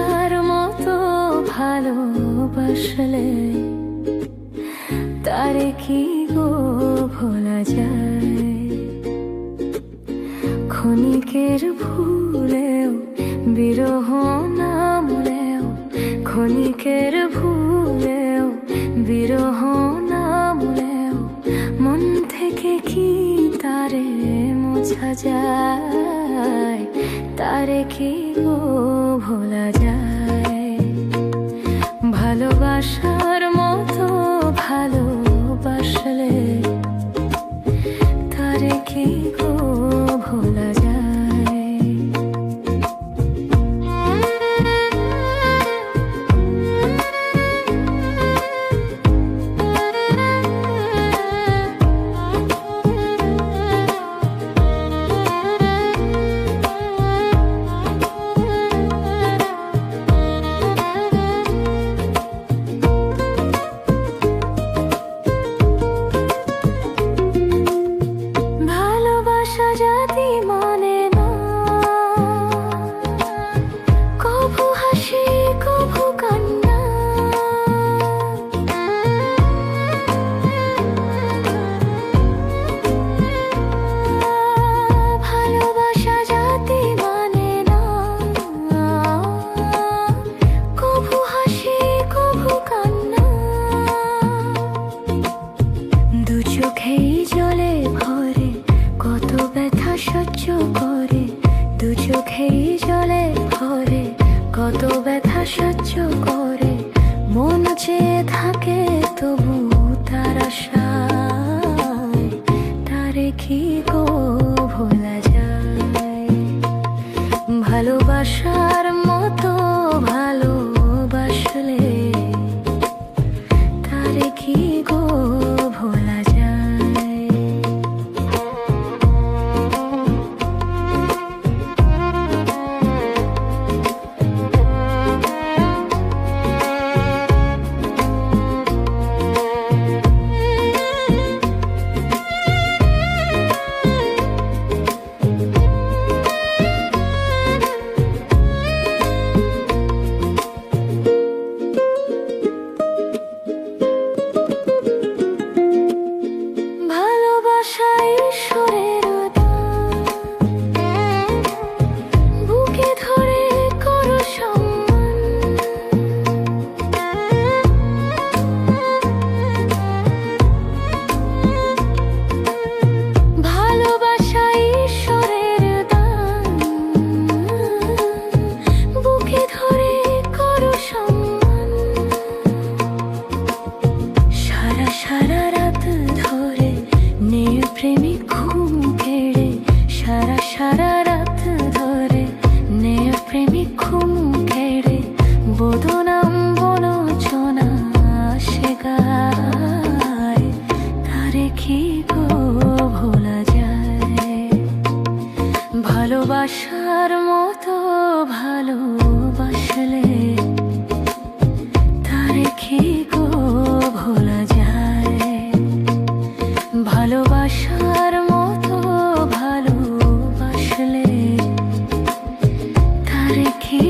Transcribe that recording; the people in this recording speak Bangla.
ভালোবাসার মতো ভালোবাসলে তারে কি গো ভোলা যায়? ক্ষণিকের ভুলেও বিরহ নামলেও, ক্ষণিকের ভুলেও বিরহ নামলেও মন থেকে কি তারে মোছা যায়? তারে কি গো ভোলা যায়? ভালোবাসার মতো ভালোবাসলে তারে কি গো ভোলা যায়? চোখেই জলে ভরে কত ব্যথা সহ্য করে, দু চোখেই জলে ভরে কত ব্যথা সহ্য করে, মন চেয়ে থাকে তবু তার আশায় তারে কি গো ভোলা যায়? ভালোবাসার মতো ভালোবাসলে তারে কি গো ভোলা যায়? সারা রাত ধরে নেই প্রেমিক ঘুম কেড়ে, সারা রাত ধরে নেই প্রেমিক ঘুম কেড়ে, বদনাম বনচনা সে গায় তারে কি গো ভোলা যায়? ভালোবাসার মতো ভালোবাসলে তারে কি গো ভোলা যায়? ভালোবাসার মতো ভালোবাসলে তারে কি